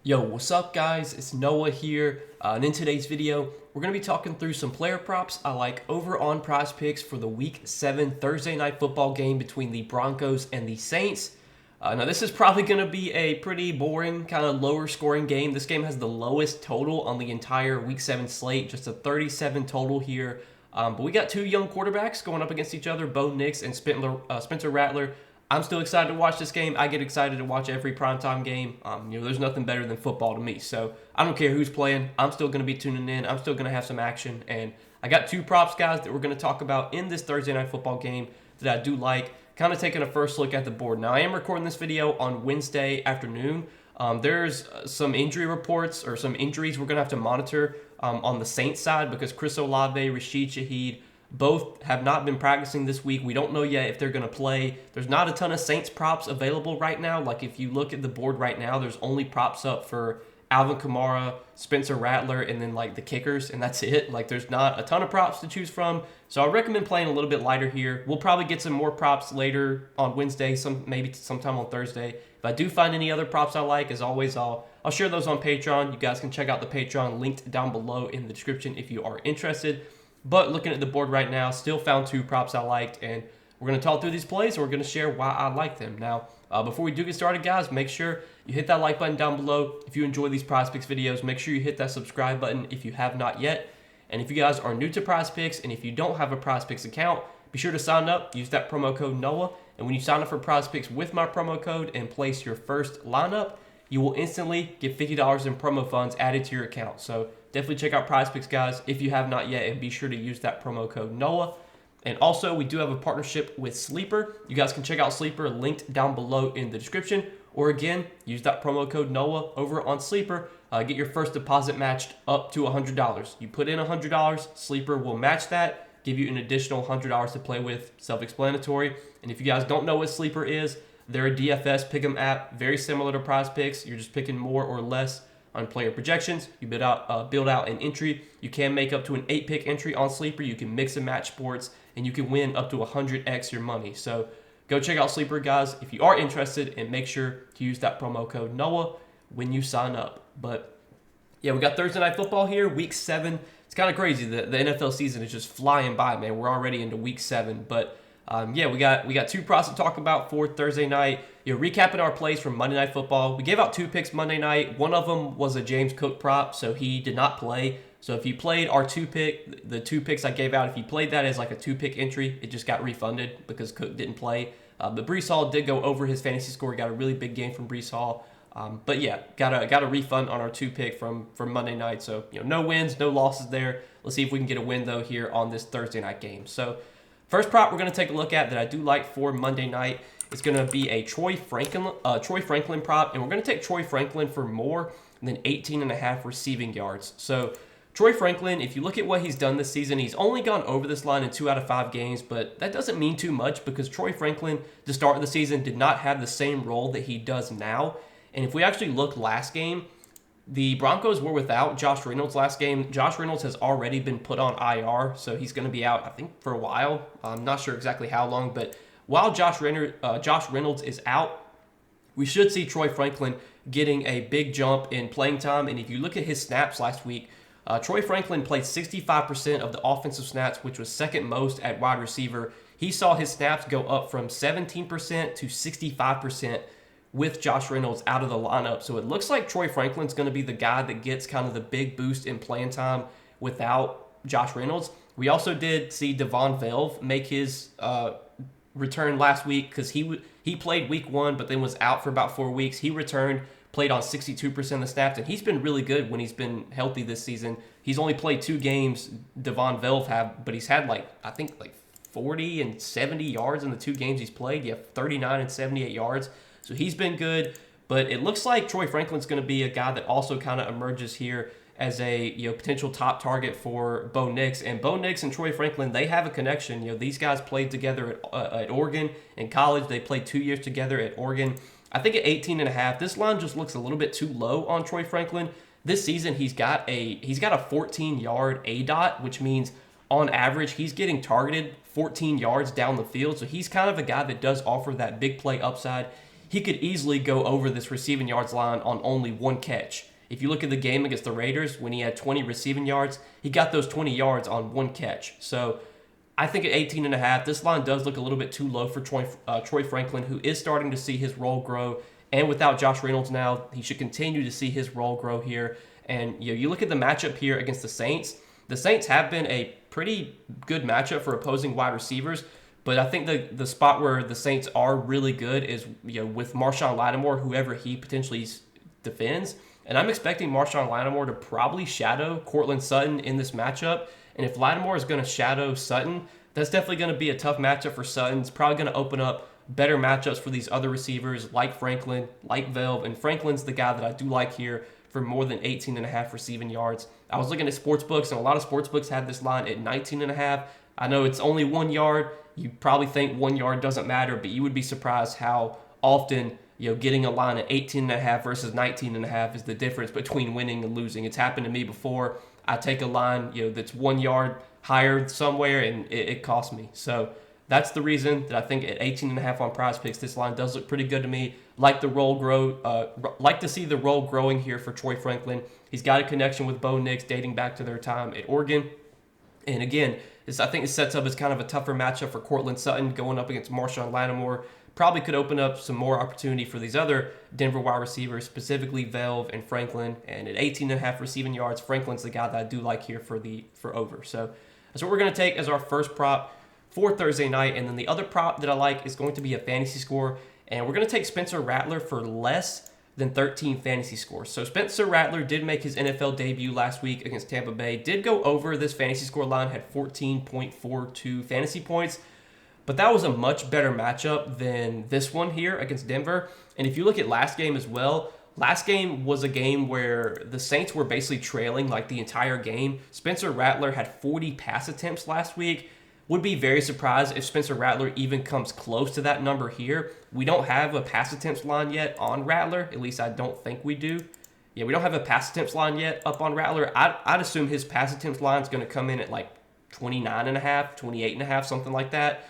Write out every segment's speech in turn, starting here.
Yo, what's up guys? It's Noah here, and in today's video, we're going to be talking through some player props I like over on Prizepicks for the Week 7 Thursday Night Football game between the Broncos and the Saints. Now this is probably going to be a pretty boring, kind of lower scoring game. This game has the lowest total on the entire Week 7 slate, just a 37 total here. But we got two young quarterbacks going up against each other, Bo Nix and Spencer Rattler. I'm still excited to watch this game. I get excited to watch every primetime game. There's nothing better than football to me. So I don't care who's playing. I'm still going to be tuning in. I'm still going to have some action. And I got two props, guys, that we're going to talk about in this Thursday Night Football game that I do like. Kind of taking a first look at the board. Now, I am recording this video on Wednesday afternoon. There's some injury reports or some injuries we're going to have to monitor on the Saints side because Chris Olave, Rashid Shaheed, both have not been practicing this week. We don't know yet if they're going to play. There's not a ton of Saints props available right now. Like if you look at the board right now, there's only props up for Alvin Kamara, Spencer Rattler, and then like the kickers, and that's it. Like there's not a ton of props to choose from. So I recommend playing a little bit lighter here. We'll probably get some more props later on Wednesday, maybe sometime on Thursday. If I do find any other props I like, as always, I'll share those on Patreon. You guys can check out the Patreon linked down below in the description if you are interested. But looking at the board right now, still found two props I liked, and we're going to talk through these plays, and we're going to share why I like them. Now, before we do get started, guys, make sure you hit that like button down below. If you enjoy these Prizepicks videos, make sure you hit that subscribe button if you have not yet. And if you guys are new to Prizepicks, and if you don't have a Prizepicks account, be sure to sign up, use that promo code NOAH, and when you sign up for Prizepicks with my promo code and place your first lineup, you will instantly get $50 in promo funds added to your account. So definitely check out Prizepicks, guys, if you have not yet, and be sure to use that promo code NOAH. And also, we do have a partnership with Sleeper. You guys can check out Sleeper, linked down below in the description. Or again, use that promo code NOAH over on Sleeper. Get your first deposit matched up to $100. You put in $100, Sleeper will match that, give you an additional $100 to play with, self-explanatory. And if you guys don't know what Sleeper is, they're a DFS pick'em app, very similar to Prizepicks. You're just picking more or less on player projections. You build out an entry. You can make up to an 8-pick entry on Sleeper. You can mix and match sports, and you can win up to 100x your money. So go check out Sleeper, guys, if you are interested, and make sure to use that promo code NOAH when you sign up. But yeah, we got Thursday Night Football here, Week 7. It's kind of crazy. The NFL season is just flying by, man. We're already into Week 7, but yeah, we got two props to talk about for Thursday night. Recapping our plays from Monday Night Football. We gave out two picks Monday night. One of them was a James Cook prop, so he did not play. So if you played our the two picks I gave out, if you played that as like a 2-pick entry, it just got refunded because Cook didn't play. But Breece Hall did go over his fantasy score. He got a really big game from Breece Hall. But yeah, got a refund on our 2-pick from Monday night. So no wins, no losses there. Let's see if we can get a win though here on this Thursday night game. So first prop we're going to take a look at that I do like for Monday night is going to be a Troy Franklin prop, and we're going to take Troy Franklin for more than 18.5 receiving yards. So Troy Franklin, if you look at what he's done this season, he's only gone over this line in 2 out of 5 games, but that doesn't mean too much because Troy Franklin, to start the season, did not have the same role that he does now. And if we actually look last game, the Broncos were without Josh Reynolds last game. Josh Reynolds has already been put on IR, so he's going to be out, I think, for a while. I'm not sure exactly how long, but while Josh Reynolds is out, we should see Troy Franklin getting a big jump in playing time. And if you look at his snaps last week, Troy Franklin played 65% of the offensive snaps, which was second most at wide receiver. He saw his snaps go up from 17% to 65% with Josh Reynolds out of the lineup. So it looks like Troy Franklin's going to be the guy that gets kind of the big boost in playing time without Josh Reynolds. We also did see Devon Velve make his return last week because he played week 1 but then was out for about 4 weeks. He returned, played on 62% of the snaps, and he's been really good when he's been healthy this season. He's only played 2 games, Devon Velve but he's had I think 40 and 70 yards in the 2 games he's played. Yeah, 39 and 78 yards. So he's been good, but it looks like Troy Franklin's going to be a guy that also kind of emerges here as a potential top target for Bo Nix. And Bo Nix and Troy Franklin, they have a connection. These guys played together at Oregon in college. They played 2 years together at Oregon. I think at 18.5, this line just looks a little bit too low on Troy Franklin. This season, he's got a 14-yard ADOT, which means on average he's getting targeted 14 yards down the field. So he's kind of a guy that does offer that big play upside. he could easily go over this receiving yards line on only one catch. If you look at the game against the Raiders, when he had 20 receiving yards, he got those 20 yards on one catch. So I think at 18.5, this line does look a little bit too low for Troy Franklin, who is starting to see his role grow. And without Josh Reynolds now, he should continue to see his role grow here. And you look at the matchup here against the Saints. The Saints have been a pretty good matchup for opposing wide receivers. But I think the spot where the Saints are really good is with Marshawn Lattimore, whoever he potentially defends. And I'm expecting Marshawn Lattimore to probably shadow Courtland Sutton in this matchup. And if Lattimore is going to shadow Sutton, that's definitely going to be a tough matchup for Sutton. It's probably going to open up better matchups for these other receivers like Franklin, like Velv. And Franklin's the guy that I do like here for more than 18.5 receiving yards. I was looking at sports books, and a lot of sports books had this line at 19.5. I know it's only 1 yard. You probably think 1 yard doesn't matter, but you would be surprised how often getting a line at 18.5 versus 19.5 is the difference between winning and losing. It's happened to me before. I take a line that's 1 yard higher somewhere, and it costs me. So that's the reason that I think at 18.5 on Prizepicks, this line does look pretty good to me. Like to see the role growing here for Troy Franklin. He's got a connection with Bo Nix dating back to their time at Oregon. And again, I think it sets up as kind of a tougher matchup for Courtland Sutton going up against Marshawn Lattimore. Probably could open up some more opportunity for these other Denver wide receivers, specifically Velv and Franklin. And at 18.5 receiving yards, Franklin's the guy that I do like here for over. So that's what we're going to take as our first prop for Thursday night. And then the other prop that I like is going to be a fantasy score. And we're going to take Spencer Rattler for less than 13 fantasy scores. So Spencer Rattler did make his NFL debut last week against Tampa Bay. Did go over this fantasy score line, had 14.42 fantasy points. But that was a much better matchup than this one here against Denver. And if you look at last game as well, last game was a game where the Saints were basically trailing like the entire game. Spencer Rattler had 40 pass attempts last week. Would be very surprised if Spencer Rattler even comes close to that number here. We don't have a pass attempts line yet on Rattler. At least I don't think we do. Yeah, we don't have a pass attempts line yet up on Rattler. I'd assume his pass attempts line is going to come in at like 29.5, 28.5, something like that.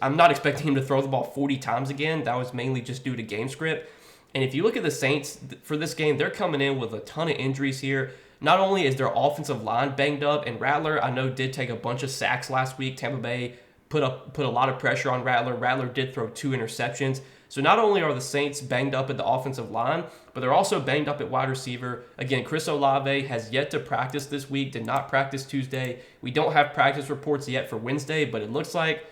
I'm not expecting him to throw the ball 40 times again. That was mainly just due to game script. And if you look at the Saints for this game, they're coming in with a ton of injuries here. Not only is their offensive line banged up, and Rattler, I know, did take a bunch of sacks last week. Tampa Bay put a lot of pressure on Rattler. Rattler did throw 2 interceptions. So not only are the Saints banged up at the offensive line, but they're also banged up at wide receiver. Again, Chris Olave has yet to practice this week, did not practice Tuesday. We don't have practice reports yet for Wednesday, but it looks like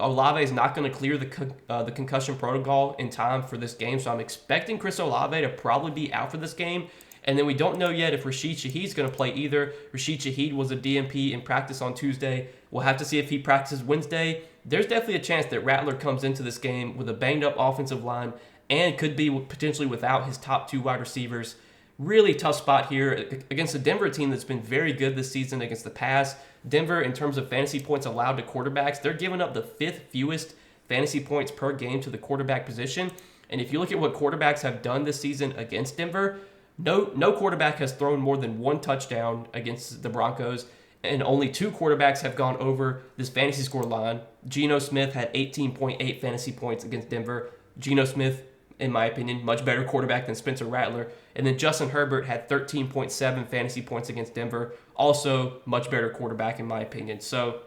Olave is not going to clear the concussion protocol in time for this game. So I'm expecting Chris Olave to probably be out for this game. And then we don't know yet if Rashid Shaheed's going to play either. Rashid Shaheed was a DNP in practice on Tuesday. We'll have to see if he practices Wednesday. There's definitely a chance that Rattler comes into this game with a banged-up offensive line and could be potentially without his top 2 wide receivers. Really tough spot here against a Denver team that's been very good this season against the pass. Denver, in terms of fantasy points allowed to quarterbacks, they're giving up the 5th fewest fantasy points per game to the quarterback position. And if you look at what quarterbacks have done this season against Denver, no quarterback has thrown more than 1 touchdown against the Broncos, and only 2 quarterbacks have gone over this fantasy score line. Geno Smith had 18.8 fantasy points against Denver. Geno Smith, in my opinion, much better quarterback than Spencer Rattler. And then Justin Herbert had 13.7 fantasy points against Denver. Also, much better quarterback, in my opinion. So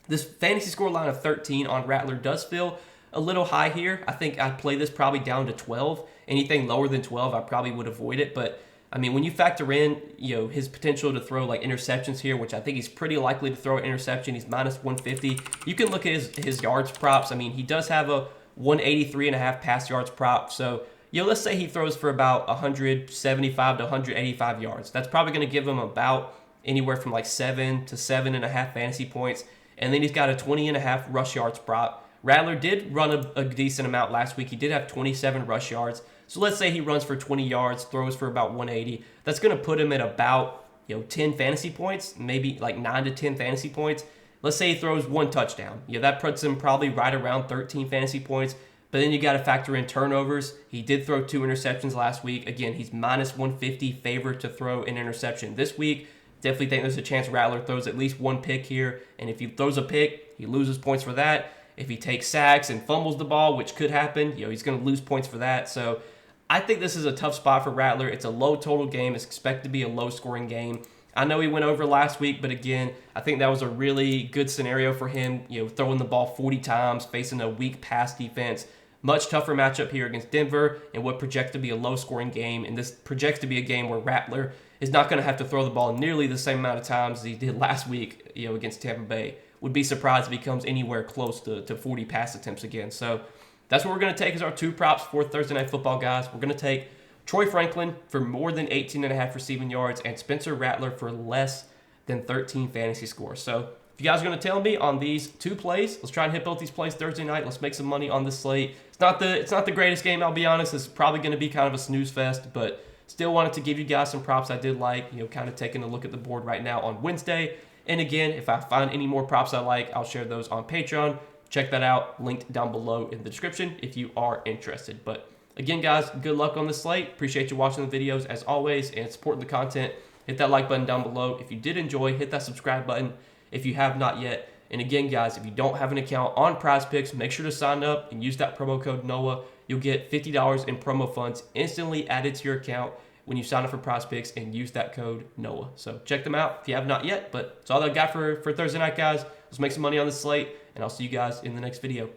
this fantasy score line of 13 on Rattler does feel a little high here. I think I'd play this probably down to 12. Anything lower than 12, I probably would avoid it. But, I mean, when you factor in, his potential to throw, like, interceptions here, which I think he's pretty likely to throw an interception. He's minus 150. You can look at his yards props. I mean, he does have a 183.5 pass yards prop. So, let's say he throws for about 175 to 185 yards. That's probably going to give him about anywhere from like 7 to 7.5 fantasy points. And then he's got a 20.5 rush yards prop. Rattler did run a decent amount last week. He did have 27 rush yards. So let's say he runs for 20 yards, throws for about 180. That's going to put him at about 10 fantasy points, maybe like 9 to 10 fantasy points. Let's say he throws 1 touchdown. That puts him probably right around 13 fantasy points. But then you got to factor in turnovers. He did throw 2 interceptions last week. Again, he's minus 150 favored to throw an interception this week. Definitely think there's a chance Rattler throws at least 1 pick here. And if he throws a pick, he loses points for that. If he takes sacks and fumbles the ball, which could happen, he's going to lose points for that. So I think this is a tough spot for Rattler. It's a low total game. It's expected to be a low scoring game. I know he went over last week, but again, I think that was a really good scenario for him, throwing the ball 40 times, facing a weak pass defense. Much tougher matchup here against Denver and what projects to be a low-scoring game. And this projects to be a game where Rattler is not going to have to throw the ball nearly the same amount of times as he did last week, against Tampa Bay. Would be surprised if he comes anywhere close to 40 pass attempts again. So that's what we're going to take as our 2 props for Thursday Night Football, guys. We're going to take Troy Franklin for more than 18.5 receiving yards and Spencer Rattler for less than 13 fantasy scores. So if you guys are going to tell me on these 2 plays, let's try and hit both these plays Thursday night. Let's make some money on this slate. It's not the greatest game, I'll be honest. It's probably going to be kind of a snooze fest, but still wanted to give you guys some props I did like, kind of taking a look at the board right now on Wednesday. And again, if I find any more props I like, I'll share those on Patreon. Check that out, linked down below in the description if you are interested. But again, guys, good luck on this slate. Appreciate you watching the videos as always and supporting the content. Hit that like button down below. If you did enjoy, hit that subscribe button if you have not yet. And again, guys, if you don't have an account on Prizepicks, make sure to sign up and use that promo code NOAH. You'll get $50 in promo funds instantly added to your account when you sign up for Prizepicks and use that code NOAH. So check them out if you have not yet. But that's all I got for Thursday night, guys. Let's make some money on this slate, and I'll see you guys in the next video.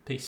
Peace.